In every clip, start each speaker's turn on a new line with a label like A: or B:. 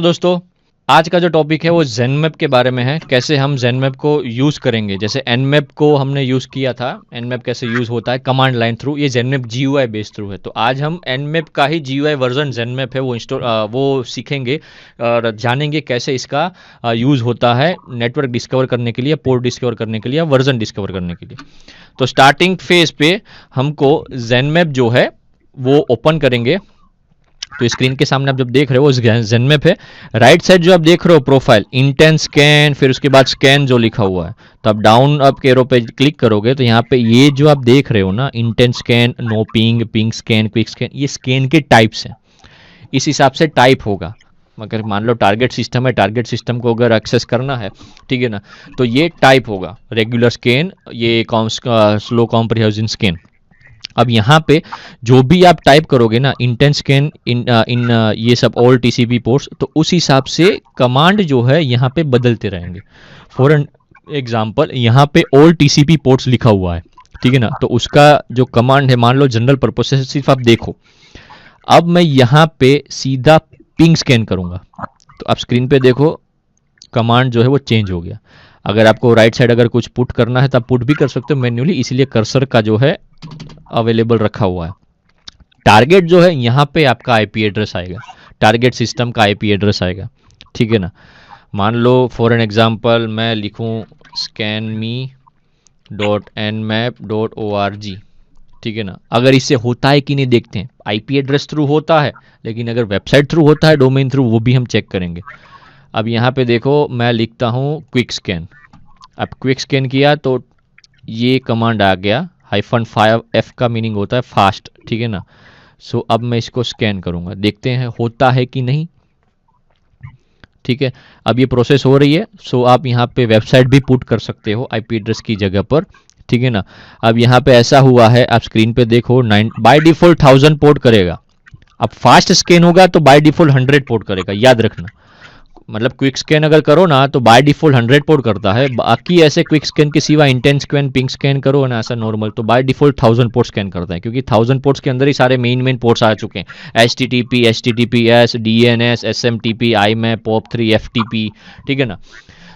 A: दोस्तों, आज का जो टॉपिक है वो ज़ेनमैप के बारे में है। कैसे हम ज़ेनमैप को यूज़ करेंगे। जैसे एनमैप को हमने यूज़ किया था, एनमैप कैसे यूज़ होता है कमांड लाइन थ्रू। ये ज़ेनमैप जीयूआई बेस्ड थ्रू है। तो आज हम एनमैप का ही जीयूआई वर्जन ज़ेनमैप है वो सीखेंगे और जानेंगे कैसे इसका यूज़ होता है नेटवर्क डिस्कवर करने के लिए, पोर्ट डिस्कवर करने के लिए, वर्जन डिस्कवर करने के लिए। तो स्टार्टिंग फेज पे हमको ज़ेनमैप जो है वो ओपन करेंगे। तो स्क्रीन के सामने आप जब देख रहे हो ज़ेनमैप है। राइट साइड जो आप देख रहे हो प्रोफाइल इंटेंस स्कैन, फिर उसके बाद स्कैन जो लिखा हुआ है, तो आप डाउन अप के एरो पे क्लिक करोगे तो यहाँ पे ये जो आप देख रहे हो ना, intense scan, no ping, ping scan, quick scan, ये स्कैन के टाइप्स हैं। इस हिसाब से टाइप होगा। अगर मान लो टारगेट सिस्टम है, टारगेट सिस्टम को अगर एक्सेस करना है, ठीक है ना, तो ये टाइप होगा। रेगुलर स्कैन, ये स्लो कॉम्प्रिहेंशन स्कैन। अब यहाँ पे जो भी आप टाइप करोगे ना, इंटेंस स्कैन इन ये सब ऑल टीसीपी पोर्ट्स, तो उस हिसाब से कमांड जो है यहाँ पे बदलते रहेंगे। फॉर एन एग्जांपल यहाँ पे ऑल टीसीपी पोर्ट्स लिखा हुआ है, ठीक है ना, तो उसका जो कमांड है, मान लो जनरल पर्पस से सिर्फ आप देखो। अब मैं यहाँ पे सीधा पिंग स्कैन करूँगा, तो आप स्क्रीन पे देखो कमांड जो है वो चेंज हो गया। अगर आपको राइट साइड अगर कुछ पुट करना है तो आप पुट भी कर सकते हो मैन्युअली, इसलिए कर्सर का जो है अवेलेबल रखा हुआ है। टारगेट जो है यहाँ पे आपका आईपी एड्रेस आएगा, टारगेट सिस्टम का आईपी एड्रेस आएगा, ठीक है ना। मान लो फॉर एन एग्जांपल मैं लिखूँ scanme.nmap.org, ठीक है ना। अगर इससे होता है कि नहीं देखते हैं। आईपी एड्रेस थ्रू होता है, लेकिन अगर वेबसाइट थ्रू होता है, डोमेन थ्रू, वो भी हम चेक करेंगे। अब यहाँ पे देखो मैं लिखता हूँ क्विक स्कैन। अब क्विक स्कैन किया तो ये कमांड आ गया। -5 का मीनिंग होता है फास्ट, ठीक है ना। सो अब मैं इसको स्कैन करूँगा, देखते हैं होता है कि नहीं, ठीक है। अब ये प्रोसेस हो रही है। सो आप यहाँ पे वेबसाइट भी पुट कर सकते हो आईपी एड्रेस की जगह पर, ठीक है ना। अब यहाँ पे ऐसा हुआ है, आप स्क्रीन पे देखो, 9 बाय डिफॉल्ट 1000 पोर्ट करेगा। अब फास्ट स्कैन होगा तो बाय डिफॉल्ट 100 पोर्ट करेगा, याद रखना। मतलब क्विक स्कैन अगर करो ना तो बाय डिफॉल्ट 100 पोर्ट करता है। बाकी ऐसे क्विक स्कैन के सिवा इंटेंस स्कैन, पिंग स्कैन करो ना ऐसा नॉर्मल, तो बाय डिफॉल्ट 1000 पोर्ट स्कैन करता है, क्योंकि 1000 पोर्ट्स के अंदर ही सारे मेन पोर्ट्स आ चुके हैं। HTTP, HTTPS, DNS, SMTP, IMAP, POP3, FTP, ठीक है ना।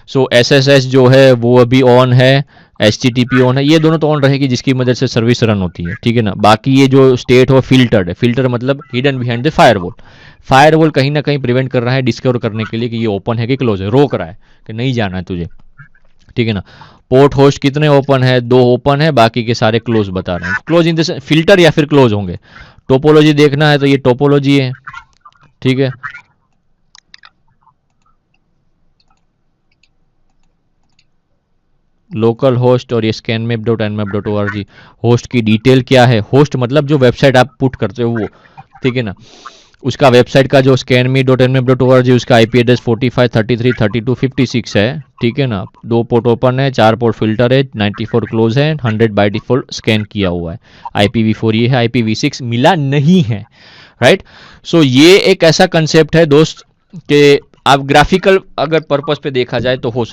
A: सो SSH जो है वो अभी ऑन है, HTTP ऑन है, ये दोनों तो ऑन रहेगी जिसकी मदद से सर्विस रन होती है, ठीक है ना। बाकी ये जो स्टेट हो फिल्टर्ड है, फिल्टर मतलब hidden behind the firewall. Firewall कहीं ना कहीं प्रिवेंट कर रहा है डिस्कवर करने के लिए कि ये ओपन है कि क्लोज है, रोक रहा है कि नहीं जाना है तुझे, ठीक है ना। पोर्ट होस्ट कितने ओपन है, 2 ओपन है, बाकी के सारे क्लोज बता रहे हैं। क्लोज इन द फिल्टर या फिर क्लोज होंगे। टोपोलॉजी देखना है तो ये टोपोलॉजी है, ठीक है। लोकल होस्ट और ये scanmap.nmap.org। होस्ट की डिटेल क्या है, होस्ट मतलब जो वेबसाइट आप पुट करते हो वो, ठीक है ना। उसका वेबसाइट का जो scanme.nmap.org उसका आईपी एड्रेस 45, 33, 32, 56 है, ठीक है ना। 2 पोर्ट ओपन है, 4 पोर्ट फिल्टर है, 94 क्लोज है, 100 बाय डिफॉल्ट स्कैन किया हुआ है। IPv4 ये है, IPv6 मिला नहीं है, राइट। सो ये एक ऐसा कंसेप्ट है दोस्त कि आप ग्राफिकल अगर पर्पस पे देखा जाए तो हो सकता है।